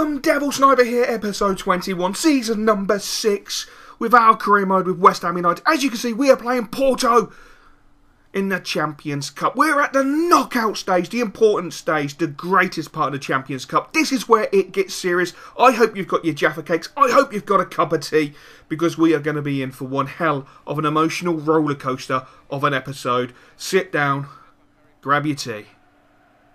Welcome, Devil Sniper here, episode 21, season number 6, with our career mode with West Ham United. As you can see, we are playing Porto in the Champions Cup. We're at the knockout stage, the important stage, the greatest part of the Champions Cup. This is where it gets serious. I hope you've got your Jaffa cakes. I hope you've got a cup of tea, because we are going to be in for one hell of an emotional roller coaster of an episode. Sit down, grab your tea,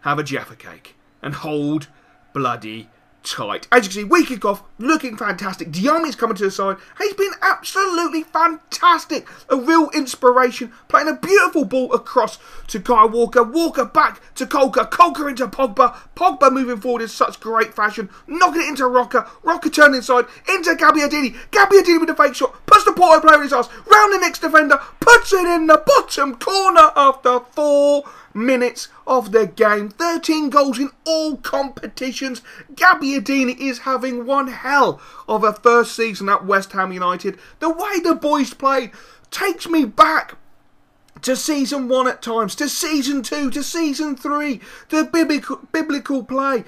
have a Jaffa cake, and hold bloody tight. As you can see, we kick off looking fantastic. Diamé's coming to the side. He's been absolutely fantastic. A real inspiration. Playing a beautiful ball across to Kyle Walker. Walker back to Colker. Colker into Pogba. Pogba moving forward in such great fashion. Knocking it into Rocker. Rocker turning inside into Gabbiadini. Gabbiadini with a fake shot. Puts the Porto player in his arse. Round the next defender. Puts it in the bottom corner after 4 minutes of the game. 13 goals in all competitions. Gabbiadini is having one hell of a first season at West Ham United. The way the boys played takes me back to season 1 at times, to season 2, to season 3. The biblical play.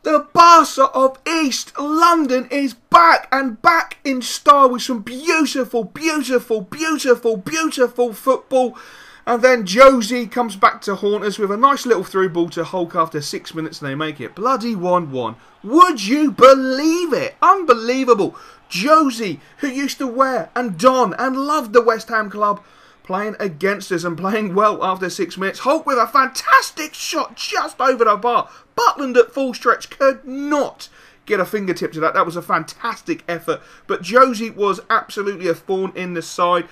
The Barca of East London is back, and back in style with some beautiful, beautiful, beautiful, beautiful football. And then Josie comes back to haunt us with a nice little through ball to Hulk after 6 minutes, and they make it bloody 1-1. Would you believe it? Unbelievable. Josie, who used to wear and don and loved the West Ham club, playing against us and playing well after 6 minutes. Hulk with a fantastic shot just over the bar. Butland at full stretch could not get a fingertip to that. That was a fantastic effort. But Josie was absolutely a thorn in the side.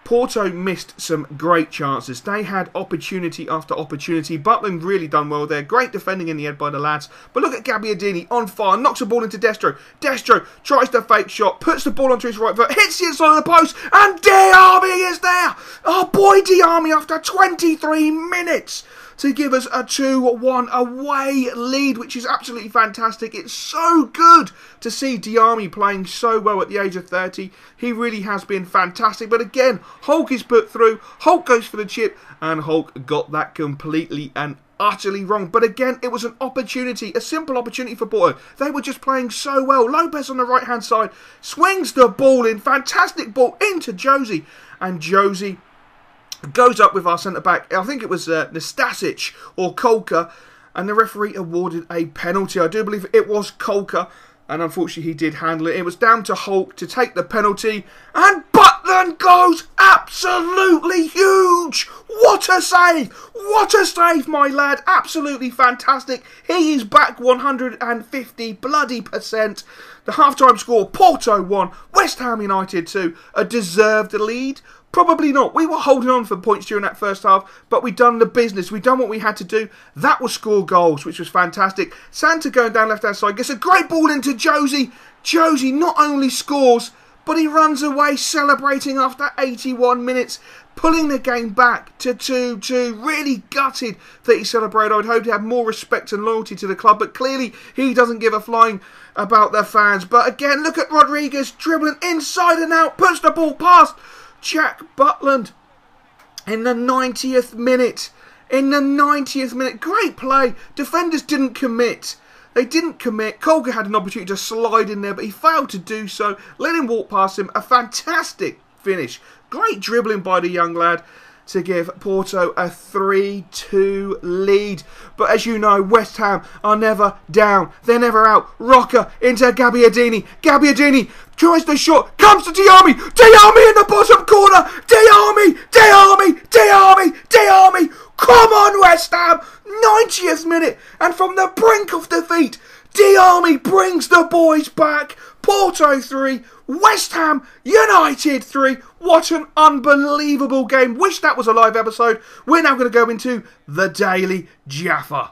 Porto missed some great chances. They had opportunity after opportunity. Butland really done well there. Great defending in the end by the lads. But look at Gabbiadini on fire. Knocks the ball into Destro. Destro tries the fake shot. Puts the ball onto his right foot. Hits the inside of the post. And Diamé is there. Our boy Diamé after 23 minutes to give us a 2-1 away lead, which is absolutely fantastic. It's so good to see Diamé playing so well at the age of 30. He really has been fantastic. But again, Hulk is put through. Hulk goes for the chip, and Hulk got that completely and utterly wrong. But again, it was an opportunity, a simple opportunity for Porto. They were just playing so well. Lopez on the right-hand side swings the ball in. Fantastic ball into Josie. And Josie goes up with our centre-back. I think it was Nastasic or Colker, and the referee awarded a penalty. I do believe it was Colker, and unfortunately he did handle it. It was down to Hulk to take the penalty, and Butland goes absolutely huge. What a save! What a save, my lad! Absolutely fantastic. He is back 150 bloody %. The half-time score, Porto 1, West Ham United 2. A deserved lead? Probably not. We were holding on for points during that first half, but we done the business. We done what we had to do. That was score goals, which was fantastic. Santa going down left-hand side gets a great ball into Josie. Josie not only scores, but he runs away celebrating after 81 minutes, pulling the game back to 2-2. Really gutted that he celebrated. I would hope to have more respect and loyalty to the club, but clearly he doesn't give a flying about the fans. But again, look at Rodriguez dribbling inside and out, puts the ball past Jack Butland in the 90th minute. In the 90th minute. Great play. Defenders didn't commit. They didn't commit. Colker had an opportunity to slide in there, but he failed to do so. Let him walk past him. A fantastic finish. Great dribbling by the young lad to give Porto a 3-2 lead. But as you know, West Ham are never down. They're never out. Rocker into Gabbiadini. Gabbiadini tries the shot. Comes to Diamé. Diamé in the bottom corner. Diamé. Diamé. Diamé. Diamé. Come on, West Ham. 90th minute. And from the brink of defeat, Diamé brings the boys back. Porto 3, West Ham United 3. What an unbelievable game. Wish that was a live episode. We're now going to go into the Daily Jaffa.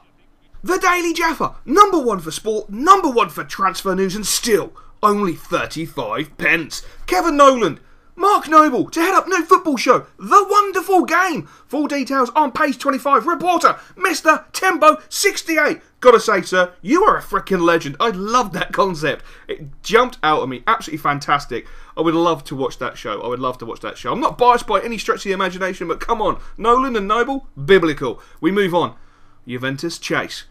The Daily Jaffa. Number 1 for sport, number 1 for transfer news, and still only 35 pence. Kevin Nolan, Mark Noble to head up new football show, The Wonderful Game. Full details on page 25. Reporter, Mr. Tembo68. Gotta say, sir, you are a freaking legend. I love that concept. It jumped out at me. Absolutely fantastic. I would love to watch that show. I would love to watch that show. I'm not biased by any stretch of the imagination, but come on. Nolan and Noble, biblical. We move on. Juventus chase.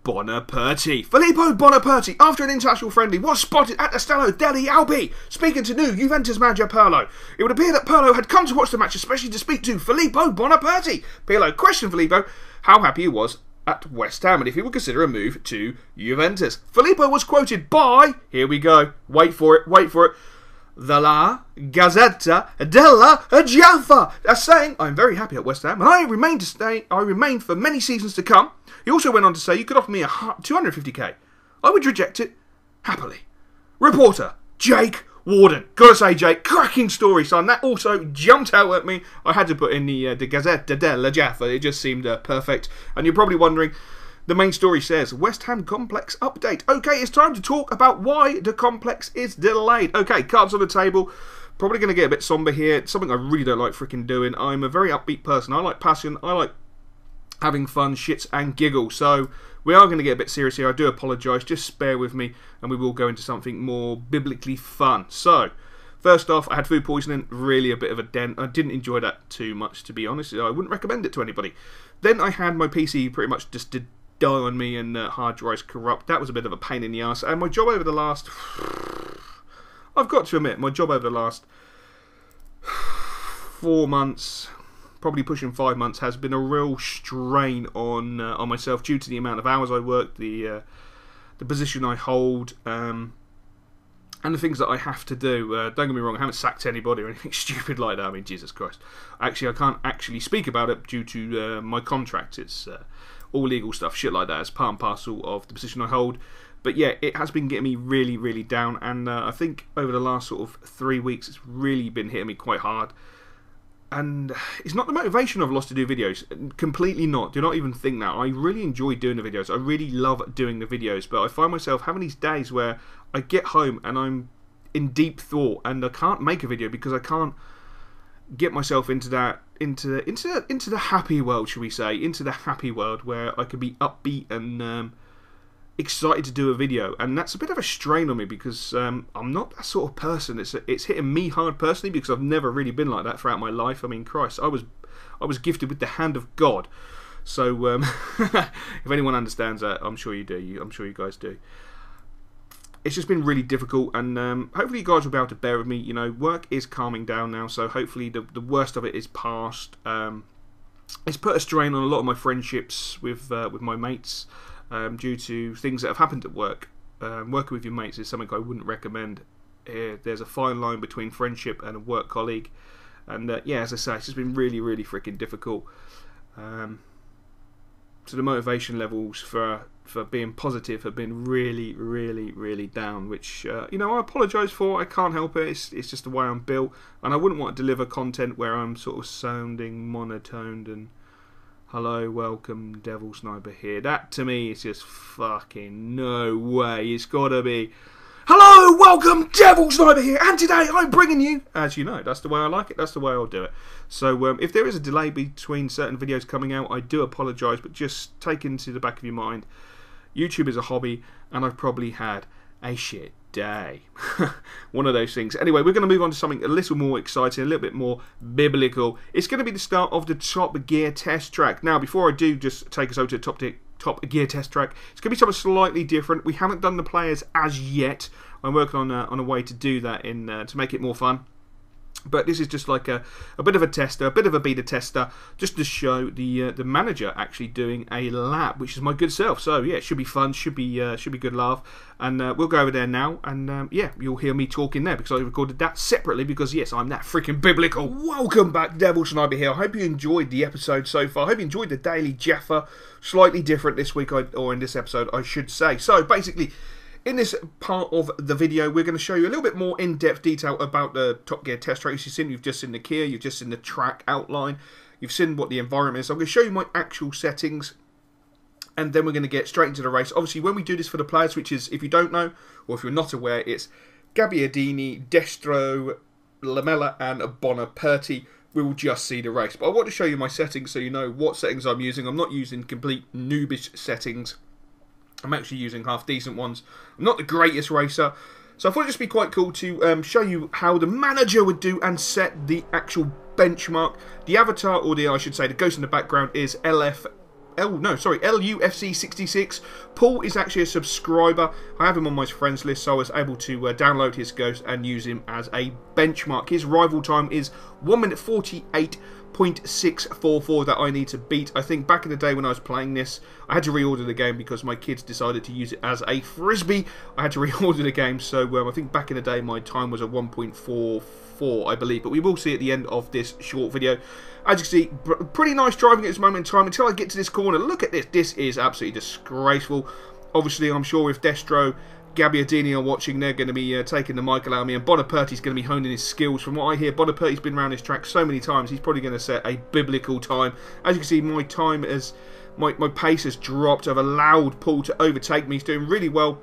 Bonaperti. Filippo Bonaperti, after an international friendly, was spotted at the Stadio degli Alpi, speaking to new Juventus manager Pirlo. It would appear that Pirlo had come to watch the match especially to speak to Filippo Bonaperti. Pirlo questioned Filippo how happy he was at West Ham and if he would consider a move to Juventus. Filippo was quoted by, here we go, wait for it, the La Gazzetta della Jaffa, as saying, I'm very happy at West Ham and I remain for many seasons to come. He also went on to say, you could offer me 250k. I would reject it happily. Reporter Jake Warden. Gotta say, Jake, cracking story, son. That also jumped out at me. I had to put in the Gazzetta della Jaffa. It just seemed perfect. And you're probably wondering, the main story says, West Ham complex update. Okay, it's time to talk about why the complex is delayed. Okay, cards on the table. Probably going to get a bit somber here. It's something I really don't like freaking doing. I'm a very upbeat person. I like passion. I like having fun, shits and giggles. So we are going to get a bit serious here. I do apologise. Just bear with me and we will go into something more biblically fun. So, first off, I had food poisoning. Really a bit of a dent. I didn't enjoy that too much, to be honest. I wouldn't recommend it to anybody. Then I had my PC pretty much just die on me and hard drives corrupt. That was a bit of a pain in the ass. And my job over the last... I've got to admit, my job over the last 4 months... probably pushing 5 months, has been a real strain on myself due to the amount of hours I work, the position I hold, and the things that I have to do. Don't get me wrong, I haven't sacked anybody or anything stupid like that. I mean, Jesus Christ. Actually, I can't actually speak about it due to my contract. It's all legal stuff, shit like that. It's part and parcel of the position I hold. But yeah, it has been getting me really, really down, and I think over the last sort of 3 weeks, it's really been hitting me quite hard. And it's not the motivation I've lost to do videos. Completely not. Do not even think that. I really enjoy doing the videos. I really love doing the videos. But I find myself having these days where I get home and I'm in deep thought and I can't make a video because I can't get myself into that, into the happy world, shall we say, into the happy world where I can be upbeat and excited to do a video. And that's a bit of a strain on me because I'm not that sort of person. It's hitting me hard personally because I've never really been like that throughout my life. I mean, Christ, I was gifted with the hand of God. So if anyone understands that, I'm sure you do. I'm sure you guys do. It's just been really difficult, and hopefully you guys will be able to bear with me. You know, work is calming down now, so hopefully the worst of it is past. It's put a strain on a lot of my friendships with my mates. Due to things that have happened at work. Working with your mates is something I wouldn't recommend. There's a fine line between friendship and a work colleague, and yeah, as I say, it's just been really, really freaking difficult. So the motivation levels for being positive have been really, really, really down, which you know, I apologise for. I can't help it. It's just the way I'm built, and I wouldn't want to deliver content where I'm sort of sounding monotoned and hello, welcome, Devil Sniper here. That to me is just fucking no way. It's gotta be hello, welcome, Devil Sniper here, and today I'm bringing you, as you know, that's the way I like it, that's the way I'll do it. So if there is a delay between certain videos coming out, I do apologise, but just take into the back of your mind, YouTube is a hobby, and I've probably had a shit day. One of those things. Anyway, we're going to move on to something a little more exciting, a little bit more biblical. It's going to be the start of the Top Gear test track. Now, before I do just take us over to the Top Gear test track, it's going to be something slightly different. We haven't done the players as yet. I'm working on a way to do that to make it more fun. But this is just like a bit of a tester, a bit of a beta tester, just to show the manager actually doing a lap, which is my good self. So yeah, it should be fun, should be good laugh, and we'll go over there now, and yeah, you'll hear me talking there because I recorded that separately because yes, I'm that freaking biblical. Welcome back, Devil Sniper here. I hope you enjoyed the episode so far. I hope you enjoyed the daily Jaffa. Slightly different this week, or in this episode, I should say. So basically, in this part of the video, we're going to show you a little bit more in-depth detail about the Top Gear test track. You've just seen the gear, you've just seen the track outline, you've seen what the environment is. So I'm going to show you my actual settings, and then we're going to get straight into the race. Obviously, when we do this for the players, which is, if you don't know, or if you're not aware, it's Gabbiadini, Destro, Lamella, and Bonaperti. We will just see the race. But I want to show you my settings so you know what settings I'm using. I'm not using complete noobish settings. I'm actually using half-decent ones. I'm not the greatest racer, so I thought it'd just be quite cool to show you how the manager would do and set the actual benchmark. The avatar, or I should say the ghost in the background, is LF LUFC66. Paul is actually a subscriber. I have him on my friends list, so I was able to download his ghost and use him as a benchmark. His rival time is 1 minute 48.644 that I need to beat. I think back in the day when I was playing this, I had to reorder the game because my kids decided to use it as a frisbee. I had to reorder the game, so I think back in the day my time was a 1.44, I believe. But we will see at the end of this short video. As you can see, pretty nice driving at this moment in time until I get to this corner. Look at this. This is absolutely disgraceful. Obviously, I'm sure if Destro, Gabbiadini are watching, they're going to be taking the mic out of me, and Bonaperti's going to be honing his skills. From what I hear, Bonaperti's been around this track so many times, he's probably going to set a biblical time. As you can see, my time is, my pace has dropped. I've allowed Paul to overtake me. He's doing really well.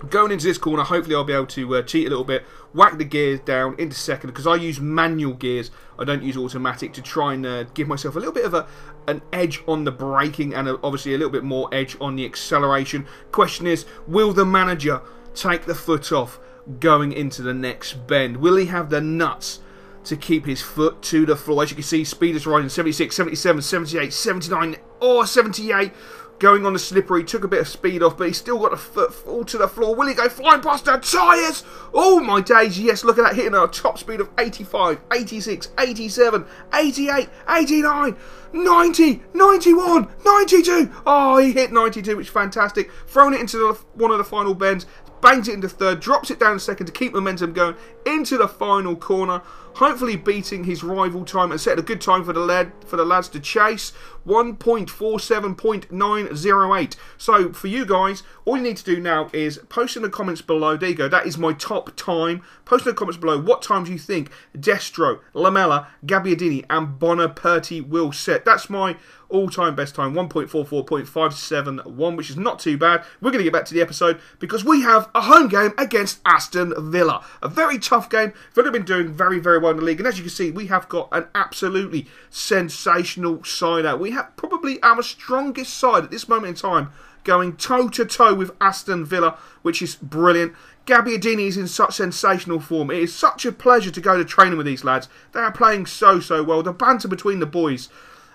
Going into this corner, hopefully I'll be able to cheat a little bit, whack the gears down into second, because I use manual gears, I don't use automatic, to try and give myself a little bit of an edge on the braking, and obviously a little bit more edge on the acceleration. Question is, will the manager take the foot off going into the next bend? Will he have the nuts to keep his foot to the floor? As you can see, speed is rising, 76, 77, 78, 79, or 78. Going on the slippery, took a bit of speed off, but he's still got a foot fall to the floor. Will he go flying past the tyres? Oh my days, yes, look at that, hitting at a top speed of 85, 86, 87, 88, 89, 90, 91, 92. Oh, he hit 92, which is fantastic. Thrown it into one of the final bends, bangs it into third, drops it down a second to keep momentum going into the final corner, hopefully beating his rival time and setting a good time for the lads to chase. 1.47.908. So for you guys, all you need to do now is post in the comments below. There you go, that is my top time. Post in the comments below what times you think Destro, Lamella, Gabbiadini and Bonaperti will set. That's my all-time best time, 1.44.571, which is not too bad. We're going to get back to the episode because we have a home game against Aston Villa. A very tough game. Villa have been doing very, very well in the league, and as you can see, we have got an absolutely sensational side out. We have probably our strongest side at this moment in time, going toe-to-toe with Aston Villa, which is brilliant. Gabbiadini is in such sensational form. It is such a pleasure to go to training with these lads. They are playing so, so well. The banter between the boys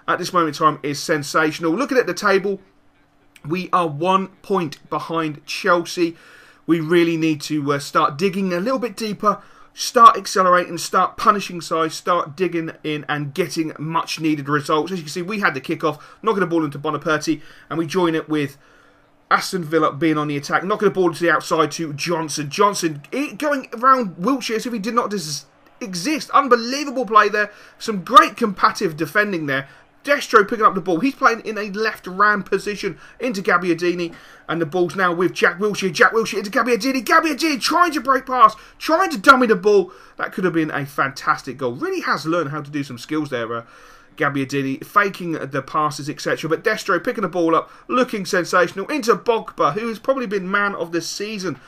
at this moment in time is sensational. Looking at the table, we are 1 point behind Chelsea. We really need to start digging a little bit deeper, start accelerating, start punishing sides, start digging in and getting much needed results. As you can see, we had the kickoff, knocking the ball into Bonaperti, and we join it with Aston Villa being on the attack, knocking the ball to the outside to Johnson. Johnson going around Wilshere as if he did not exist. Unbelievable play there. Some great competitive defending there. Destro picking up the ball. He's playing in a left ram position into Gabbiadini. And the ball's now with Jack Wilshere. Jack Wilshere into Gabbiadini. Gabbiadini trying to break past. Trying to dummy the ball. That could have been a fantastic goal. Really has learned how to do some skills there. Gabbiadini faking the passes, etc. But Destro picking the ball up. Looking sensational. Into Pogba, who has probably been man of the season.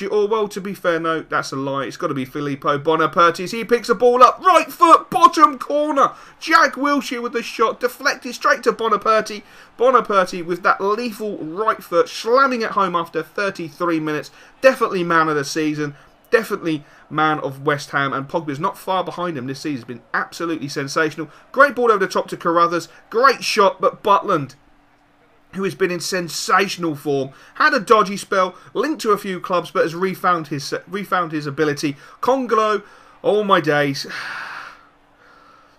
Oh, well, to be fair, no, that's a lie. It's got to be Filippo Bonaperti. He picks the ball up. Right foot, bottom corner. Jack Wilshere with the shot. Deflected straight to Bonaperti. Bonaperti with that lethal right foot. Slamming it home after 33 minutes. Definitely man of the season. Definitely man of West Ham. And Pogba's not far behind him this season. It's been absolutely sensational. Great ball over the top to Carruthers. Great shot, but Butland, who has been in sensational form, had a dodgy spell, linked to a few clubs, but has refound his ability. Congolo, oh my days.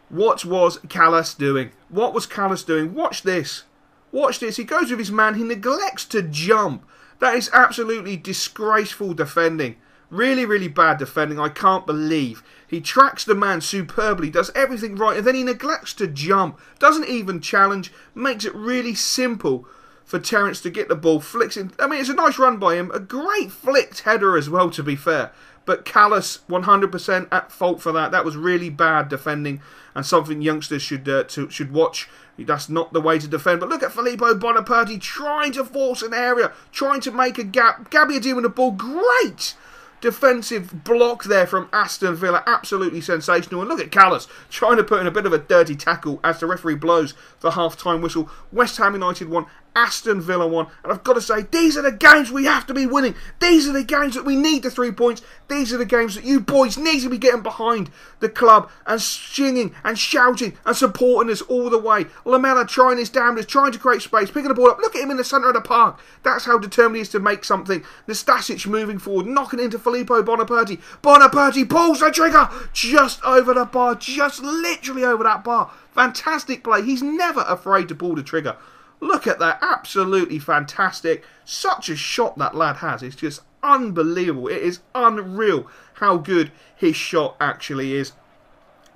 What was Callas doing? What was Callas doing? Watch this. Watch this. He goes with his man. He neglects to jump. That is absolutely disgraceful defending. Really, really bad defending. I can't believe. He tracks the man superbly, does everything right, and then he neglects to jump. Doesn't even challenge. Makes it really simple for Terence to get the ball. Flicks in. I mean, it's a nice run by him. A great flicked header as well, to be fair. But Callas, 100% at fault for that. That was really bad defending, and something youngsters should watch. That's not the way to defend. But look at Filippo Bonaperti trying to force an area, trying to make a gap. Gabbiadini with the ball. Great defensive block there from Aston Villa. Absolutely sensational. And look at Callas trying to put in a bit of a dirty tackle as the referee blows the half-time whistle. West Ham United won, Aston Villa 1. And I've got to say, these are the games we have to be winning. These are the games that we need the 3 points. These are the games that you boys need to be getting behind the club and singing and shouting and supporting us all the way. Lamela trying his damnedest, trying to create space, picking the ball up. Look at him in the centre of the park. That's how determined he is to make something. Nastasic moving forward, knocking into Filippo Bonaperti. Bonaperti pulls the trigger just over the bar, just literally over that bar. Fantastic play. He's never afraid to pull the trigger. Look at that. Absolutely fantastic. Such a shot that lad has. It's just unbelievable. It is unreal how good his shot actually is.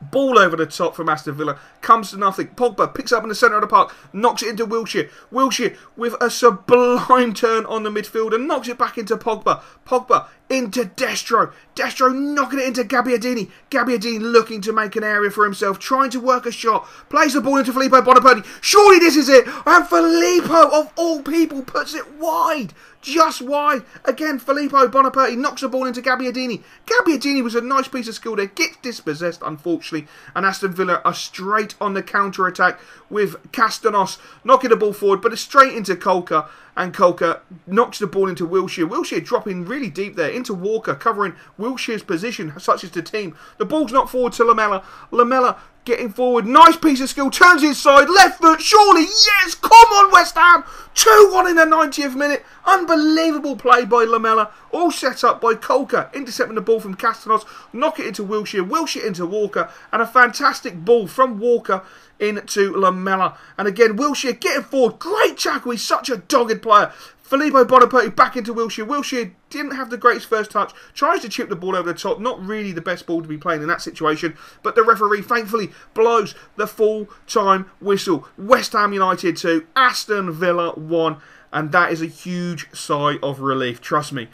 Ball over the top from Aston Villa. Comes to nothing. Pogba picks up in the centre of the park. Knocks it into Wilshere. Wilshere with a sublime turn on the midfield and knocks it back into Pogba. Pogba into Destro. Destro knocking it into Gabbiadini. Gabbiadini looking to make an area for himself. Trying to work a shot. Plays the ball into Filippo Bonaperti. Surely this is it. And Filippo, of all people, puts it wide. Just wide. Again, Filippo Bonaperti knocks the ball into Gabbiadini. Gabbiadini was a nice piece of skill there. Gets dispossessed, unfortunately. And Aston Villa are straight on the counter-attack with Castanos knocking the ball forward, but it's straight into Kolka. And Kolka knocks the ball into Wilshere. Wilshere dropping really deep there into Walker, covering Wilshere's position, such as the team. The ball's not forward to Lamela. Lamela getting forward. Nice piece of skill. Turns inside. Left foot. Surely. Yes. Come on, West Ham. 2-1 in the 90th minute. Unbelievable play by Lamela. All set up by Kolka. Intercepting the ball from Castanos. Knock it into Wilshere. Wilshere into Walker. And a fantastic ball from Walker into Lamela. And again, Wilshere getting forward. Great tackle. He's such a dogged player. Filippo Bonaperti back into Wilshere. Wilshere didn't have the greatest first touch. Tries to chip the ball over the top. Not really the best ball to be playing in that situation. But the referee thankfully blows the full-time whistle. West Ham United 2. Aston Villa 1. And that is a huge sigh of relief. Trust me.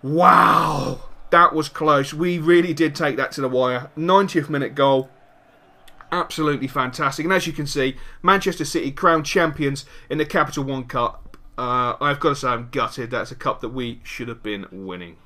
Wow. That was close. We really did take that to the wire. 90th minute goal. Absolutely fantastic. And as you can see, Manchester City crowned champions in the Capital One Cup. I've got to say I'm gutted. That's a cup that we should have been winning.